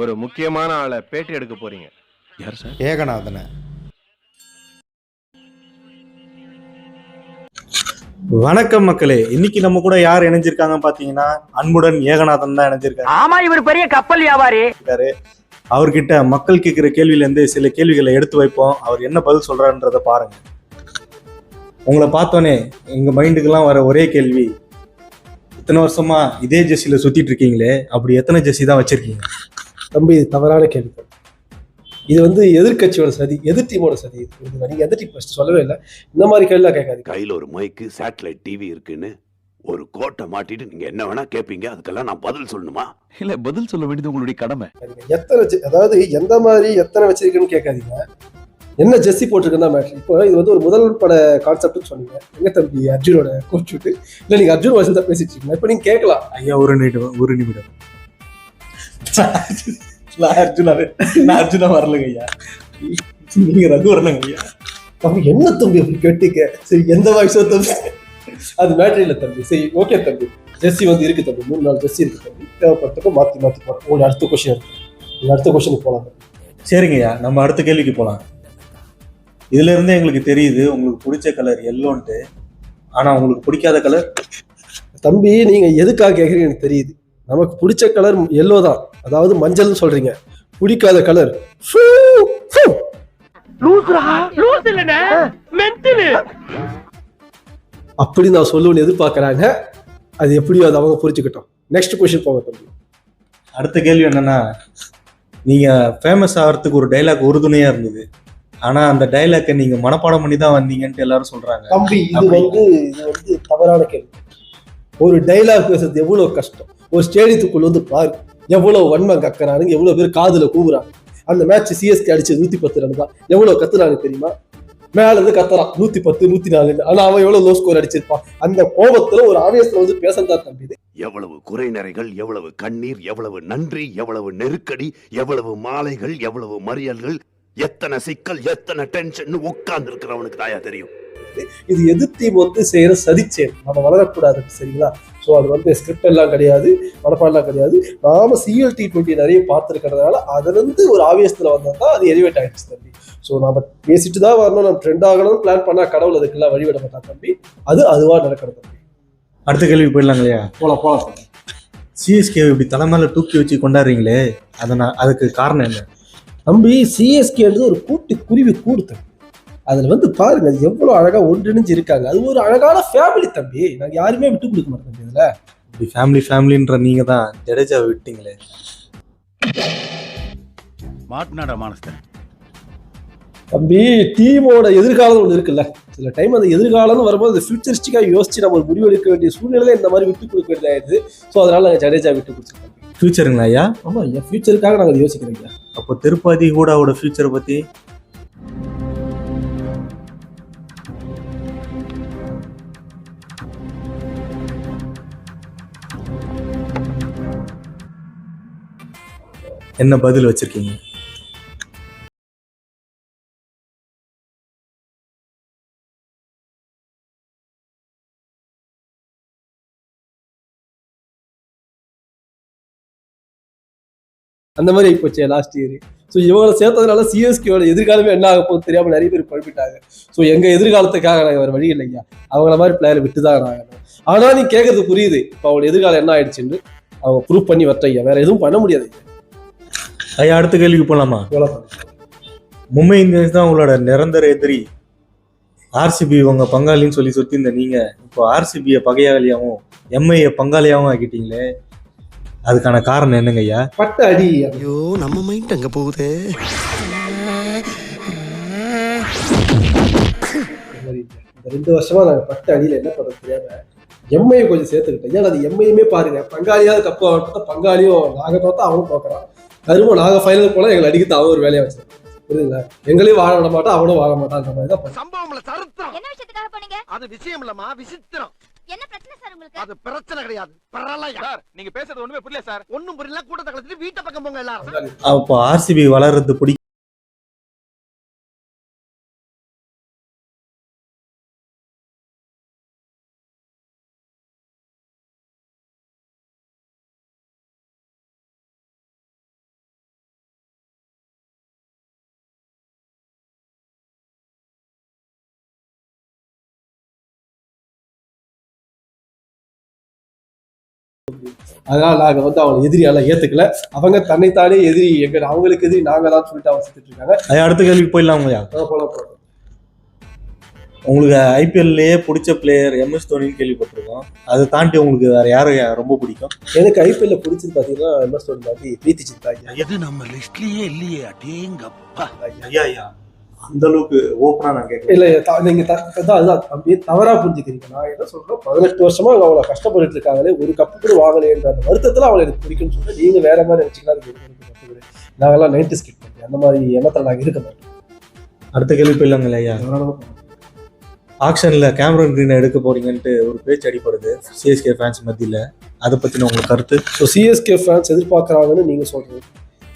ஒரு முக்கியமான ஆளை பேட்டி எடுக்க போறீங்க. யார் சார்? ஏகநாதன. வணக்கம் மக்களே. இன்னைக்கு நம்ம கூட யார் இணைஞ்சிருக்காங்க பாத்தீங்கன்னா, அன்புடன் ஏகநாதன் தான் இணைஞ்சிருக்காரு. ஆமா, இவர் பெரிய கப்பல் வியாபாரி. அவர்கிட்ட மக்கள் கேட்கிற கேள்வியில இருந்து சில கேள்விகளை எடுத்து வைப்போம். அவர் என்ன பதில் சொல்றாருன்றத பாருங்க. உங்களை பார்த்தோன்னே எங்க மைண்டுக்கெல்லாம் வர ஒரே கேள்வி, இத்தனை வருஷமா இதே ஜெர்சியில சுத்திட்டு இருக்கீங்களே, அப்படி எத்தனை ஜெர்சி தான் வச்சிருக்கீங்க? தம்பி, இது தவறான கேள்வி. இது எதிர்கட்சியோட சதி, எதிர் டீமோட சதி. நீங்க எதிர் டீம் ஃபர்ஸ்ட் சொல்லவே இல்லை. இந்த மாதிரி கேள்வி கேட்காது. கையில ஒரு மைக்கு, சேட்டலைட் டிவி இருக்குன்னு ஒரு கோட்டை மாட்டிட்டு நீங்க என்ன வேணா கேட்பீங்க. அதுக்கெல்லாம் நான் பதில் சொல்லணுமா? இல்ல, பதில் சொல்ல வேண்டியது உங்களுடைய கடமை. எத்தனை, அதாவது எந்த மாதிரி எத்தனை வச்சிருக்குன்னு கேட்காதீங்க, என்ன ஜெர்சி போட்டிருக்குன்னு தான் மேட்ரு. இப்போ இது ஒரு முதல் பட கான்செப்ட்னு சொன்னீங்க. எங்க தம்பி அர்ஜுனோட கோட் ஷூட்? இல்ல, நீங்க அர்ஜுன் வயசுல தான் பேசிட்டு இருக்கீங்க. இப்போ நீங்க கேட்கலாம். ஐயா, ஒரு நிமிடம். நான் அர்ஜுனா வரலங்க ஐயா, நீங்க ரகு வரலங்க ஐயா. தம்பி என்ன தம்பி அப்படி கேட்டீங்க? சரி, எந்த வாய்ஸோ தம்பி, அது மேட்ரு இல்லை தம்பி. சரி, ஓகே தம்பி. ஜெர்சி இருக்கு தம்பி, 3-4 ஜெர்சி இருக்கு தம்பி. தேவைப்பட்டப்போ மாற்றி போறோம். உங்களுக்கு அடுத்த கொஸ்டின் இருக்கு, நீங்க அடுத்த கொஸ்டினுக்கு போகலாம். சரிங்க ஐயா, நம்ம அடுத்த கேள்விக்கு போகலாம். இதுல இருந்தே எங்களுக்கு தெரியுது உங்களுக்கு பிடிச்ச கலர் எல்லோன்ட்டு. ஆனா உங்களுக்கு பிடிக்காத கலர்? தம்பி, நீங்க எதுக்காக கேட்குறீங்க எனக்கு தெரியுது. நமக்கு பிடிச்ச கலர் எல்லோ தான், அதாவது மஞ்சள்னு சொல்றீங்க. பிடிக்காத கலர் அப்படி நான் சொல்லுவேன்னு எதிர்பார்க்கறாங்க. அது எப்படியோ அது அவங்க புரிச்சுக்கிட்டோம். நெக்ஸ்ட் கொஸ்டின் போங்க தம்பி. அடுத்த கேள்வி என்னன்னா, நீங்க ஃபேமஸ் ஆகிறதுக்கு ஒரு டைலாக் உறுதுணையா இருந்தது, ஆனா அந்த டைலாக்கை நீங்க மனப்பாடம் பண்ணி தான் வந்தீங்கன்ட்டு எல்லாரும் சொல்றாங்க. தம்பி, இது தவறான கேள்வி. ஒரு டைலாக் பேசுறது எவ்வளவு கஷ்டம். ஒரு ஸ்டேடியத்துக்குள்ள பாரு, எவ்வளவு வன்மம் கக்குறானுங்க, எவ்வளவு பேர் காதுல கூவுறாங்க. அந்த மேட்ச் சிஎஸ்கே அடிச்சு 110 ரன் தான். எவ்வளவு கத்துறாங்க தெரியுமா? மேல இருந்து கத்துறான் 110, 104. ஆனா அவன் எவ்வளவு லோ ஸ்கோர் அடிச்சிருப்பான். அந்த கோபத்துல ஒரு ஆவேசத்துல பேசதான் தம்பி. எவ்வளவு குறை நிறைகள், எவ்வளவு கண்ணீர், எவ்வளவு நன்றி, எவ்வளவு நெருக்கடி, எவ்வளவு மாலைகள், எவ்வளவு மறியல்கள், எத்தனை சிக்கல், எத்தனை டென்ஷன் உட்கார்ந்து இருக்கிறவனுக்கு தாயா தெரியும். இது எதிர்த்தீம் செய்யற சதிச்சேன். நம்ம வளரக்கூடாது, சரிங்களா? ஸோ அது ஸ்கிரிப்ட் எல்லாம் கிடையாது, மனப்பாடெல்லாம் கிடையாது. நாம CLT20 நிறைய பார்த்துருக்கிறதுனால அதுலேருந்து ஒரு ஆவேசத்துல வந்தா அது எலிவேட் ஆயிடுச்சு தம்பி. ஸோ நாம பேசிட்டு தான் வரணும், நம்ம ட்ரெண்ட் ஆகணும்னு பிளான் பண்ணா கடவுள் அதுக்கெல்லாம் வழிவிட மாட்டா தம்பி. அதுவா நடக்கிறது தம்பி. அடுத்த கேள்வி போயிடலாங்க இல்லையா? போலாம். சிஎஸ்கே இப்படி தலைமையில தூக்கி வச்சு கொண்டாடுறீங்களே, அதுக்கு காரணம் என்ன தம்பி? சிஎஸ்கேன்றது ஒரு குருவி கூடு. அதுல பாருங்க, அது எவ்வளவு அழகா ஒன்றிணைஞ்சு இருக்காங்க. அது ஒரு அழகான ஃபேமிலி தம்பி. நாங்க யாருமே விட்டு கொடுக்க மாட்டோம் தம்பி. இதுல இப்படி ஃபேமிலின்ற நீங்க தான் ஜடேஜாவை விட்டீங்களே. மாட்னாடா மானஸ்தன் தம்பி, டீமோட எதிர்காலம் ஒன்று இருக்குல்ல. சில டைம் அந்த எதிர்காலம்னு வரும்போது அது ஃபியூச்சரிஸ்டிக்கா யோசிச்சு நம்ம ஒரு முடிவு எடுக்க வேண்டிய சூழ்நிலை இந்த மாதிரி விட்டு கொடுக்க வேண்டியது. ஸோ அதனால நாங்கள் ஜடேஜா விட்டு கொடுத்துருக்கோம். ஃபியூச்சருங்களா ஐயா? ஆமா ஐயா, ஃபியூச்சருக்காக நாங்கள் யோசிக்கிறோம். அப்போ திருப்பதி கூடாவோட ஃபியூச்சரை பத்தி என்ன பதில் வச்சிருக்கீங்க? அந்த மாதிரி போச்சு லாஸ்ட் இயர். ஸோ இவங்களை சேர்த்ததுனால சிஎஸ்கேயோட எதிர்காலமே என்ன ஆக போகுது தெரியாமல் நிறைய பேர் குழப்பிட்டாங்க. ஸோ எங்க எதிர்காலத்துக்காக நாங்கள் வேறு வழி இல்லையா, அவங்கள மாதிரி பிளேயரை விட்டு தான் ஆகணும். ஆனால் நீ கேட்கறது புரியுது. இப்போ அவங்களோட எதிர்காலம் என்ன ஆயிடுச்சுன்னு அவங்க ப்ரூவ் பண்ணி வரட்டையா, வேற எதுவும் பண்ண முடியாது ஐயா. அடுத்த கேள்விக்கு போலாமா? மும்பை இந்தியன்ஸ் தான் உங்களோட நிரந்தர எதிரி. ஆர்சிபி உங்க பங்காளின்னு சொல்லி இந்த நீங்க இப்போ ஆர்சிபியை பகையாளியாகவும் எம்ஐயை பங்காளியாகவும் ஆக்கிட்டீங்களே, அதுக்கான காரணம் என்னங்க ஐயா? பட்ட அடி. ஐயோ, நம்ம மைண்ட் அங்க போகுது. இந்த 2 வருஷமா நாங்க பட்ட அடியில என்ன பண்றது தெரியாம எம்ஐயை கொஞ்சம் சேர்த்துக்கிட்டேன். ஏன்னா அது எம்ஐயுமே பாருங்க, பங்காளியாவது கப்பு பார்த்தா பங்காளியும் நாங்க பார்த்தா அவனும் பார்க்கறான். கரும நாங்க ஃபைனல் போனா எங்களை அடிக்கிறது அவன் ஒரு வேலையா வச்சு, புரியுதுங்களா? எங்களையும் வாழ விட மாட்டான், அவனும் வாழ மாட்டான். அந்த மாதிரி தான் சம்பவம்ல சரித்திரம். என்ன விஷயத்துக்காக போனீங்க? அது விஷயம் இல்லம்மா, விசித்திரம். என்ன பிரச்சனை சார் உங்களுக்கு? அது பிரச்சனை கிடையாது, பரவாயில்ல சார். நீங்க பேசுறது ஒண்ணுமே புரியல சார். ஒண்ணும் புரியல. கூட்டத்தை கலத்திட்டு வீட்டை பக்கம் போங்க எல்லாரும். அப்போ ஆர்சிபி வளர்றது அதனால நாங்க வந்து அவங்களை எதிரியால ஏத்துக்கல. அவங்க தன்னைத்தானே எதிரி, அவங்களுக்கு எதிரி நாங்க தான் சொல்லிட்டு அவங்க செத்துட்டு இருக்காங்க. ஐயா அடுத்த கேள்விக்கு போயிடலாங்கய்யா. போலாம். உங்களுக்கு ஐபிஎல்லையே பிடிச்ச பிளேயர் MS தோனின்னு கேள்விப்பட்டிருக்கோம். அதை தாண்டி உங்களுக்கு வேற யாரை ரொம்ப பிடிக்கும்? எனக்கு ஐபிஎல்ல பிடிச்சது பாத்தீங்கன்னா MS தோனி மாதிரி பிரீத்தி சிந்தா. இது நம்ம லிஸ்ட்லயே இல்லையே, அடேங்கப்பா. ஐயா அந்த அளவுக்கு ஓப்பனா நான் கேட்கல. இல்ல நீங்க அதுதான் அப்படியே தவறா புரிஞ்சுக்கிறீங்க. நான் என்ன சொல்றேன், 18 வருஷமா அவங்க அவ்வளவு கஷ்டப்பட்டு இருக்காங்களே, ஒரு கப்பு கூட வாங்கலைன்ற அந்த வருத்தத்துல அவங்களை எனக்கு பிடிக்கும்னு சொல்றேன். நீங்க வேற மாதிரி நினைச்சுக்கலாம். நாங்கெல்லாம் 90s கிட், அந்த மாதிரி எண்ணத்துல நாங்க இருக்க மாட்டோம். அடுத்த கேள்வி போயிடலாங்களே ஐயா. ஆக்ஷன்ல கேமரன் கிரீனை எடுக்க போறீங்கன்ட்டு ஒரு பேச்சு அடிப்படுது சிஎஸ்கே ஃபேன்ஸ் மத்தியில. அதை பத்தின உங்களுக்கு கருத்து? ஸோ சிஎஸ்கே ஃபேன்ஸ் எதிர்பார்க்கறாங்கன்னு நீங்க சொல்றீங்க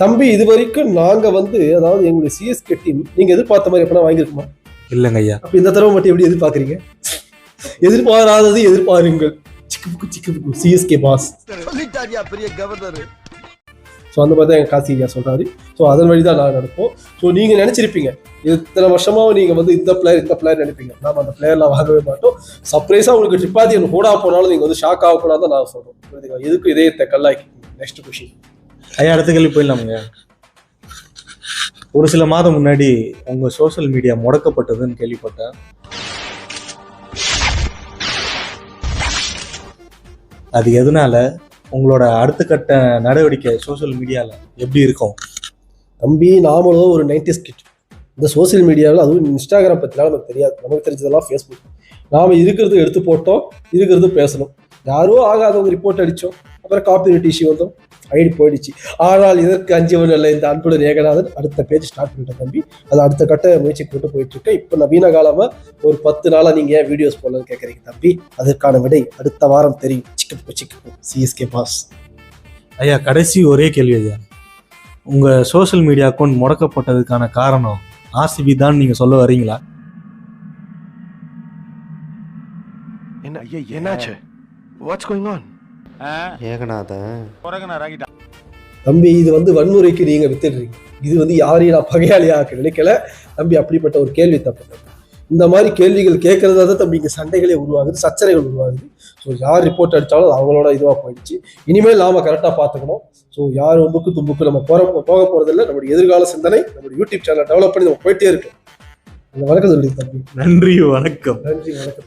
தம்பி. இது வரைக்கும் நாங்க வந்து, அதாவது எங்களுடைய சிஎஸ்கே டீம் நீங்க எதிர்பார்த்த மாதிரி எப்படின்னா வாங்கிருக்குமா? இல்லைங்க ஐயா. அப்ப இந்த தடவை மட்டும் எப்படி எதிர்பார்க்கறீங்க? எதிர்பாராதது எதிர்பாருங்கள். சிக்கு சிஎஸ்கே பாஸ் சொல்லிட்டாரியா பெரிய கவர்னர். ஸோ அந்த மாதிரி தான் எங்கள் காசி ஐயா சொல்கிறாரு. ஸோ அதன் வழி தான் நாங்கள் நடப்போம். ஸோ நீங்கள் நினச்சிருப்பீங்க இத்தனை வருஷமாக நீங்கள் வந்து இந்த பிளேயர் நினைப்பீங்க. நாம் அந்த பிளேயர்லாம் வாங்கவே மாட்டோம். சர்ப்ரைஸாக உங்களுக்கு ட்ரிப்பாதி எனக்கு கூட போனாலும் நீங்கள் வந்து ஷாக் ஆகக்கூடாது தான் நான் சொல்கிறோம். எதுக்கு இதயத்தை கல்லாக்கி. நெக்ஸ்ட் கொஷின் ஐயா அடுத்த கேள்வி போயிடலாமுங்க. ஒரு சில மாதம் முன்னாடி உங்கள் சோஷியல் மீடியா முடக்கப்பட்டதுன்னு கேள்விப்பட்டேன். அது எதனால? உங்களோட அடுத்த கட்ட நடவடிக்கை சோசியல் மீடியாவில் எப்படி இருக்கும்? தம்பி நாமளும் ஒரு 90s கிட். இந்த சோசியல் மீடியாவில் அதுவும் இன்ஸ்டாகிராம் பற்றினால நமக்கு தெரியாது. நமக்கு தெரிஞ்சதெல்லாம் ஃபேஸ்புக். நாம் இருக்கிறது எடுத்து போட்டோம், இருக்கிறது பேசணும். யாரோ ஆகாதவங்க ரிப்போர்ட் அடித்தோம், அப்புறம் காப்பிரைட் இஷ்யூ வந்தோம், ஐடி போயிடுச்சு. ஆனால் இதற்கு அஞ்சவன் அல்ல இந்த அன்புடன் ஏகநாதன் அடுத்த பேஜ் ஸ்டார்ட் பண்ணிட்டேன் தம்பி. அது அடுத்த கட்ட முயற்சி கொண்டு போயிட்டு இருக்கேன். இப்போ நவீன காலமாக ஒரு 10 நாளாக நீங்கள் ஏன் வீடியோஸ் போடலன்னு கேட்குறீங்க தம்பி. அதற்கான விடை அடுத்த வாரம் தெரியும். சிக்கு சிஎஸ்கே பாஸ். ஐயா கடைசி ஒரே கேள்வி ஐயா. உங்கள் சோஷியல் மீடியா அக்கௌண்ட் முடக்கப்பட்டதுக்கான காரணம் RCB தான் நீங்கள் சொல்ல வரீங்களா? என்னாச்சு? What's going on? தம்பி இது வந்து வன்முறைக்கு நீங்க வித்துடுறீங்க. இது வந்து யாரையும் நான் பகையாளியாக நினைக்கல தம்பி. அப்படிப்பட்ட ஒரு கேள்வி தப்பு. இந்த மாதிரி கேள்விகள் கேட்கறதா தான் தம்பி இங்கே சண்டைகளே உருவாகுது, சச்சரைகள் உருவாகுது. ஸோ யார் ரிப்போர்ட் அடித்தாலும் அது அவங்களோட இதுவாக போயிடுச்சு. இனிமேல் நாம கரெக்டாக பார்த்துக்கணும். ஸோ யார் ஒம்புக்கு தும்புக்கு நம்ம போக போகிறதில்ல. நம்மளுடைய எதிர்கால சிந்தனை, நம்மளுடைய யூடியூப் சேனல் டெவலப் பண்ணி நம்ம போயிட்டே இருக்கோம். வணக்கம் சொல்லி தம்பி. நன்றி வணக்கம். நன்றி வணக்கம்.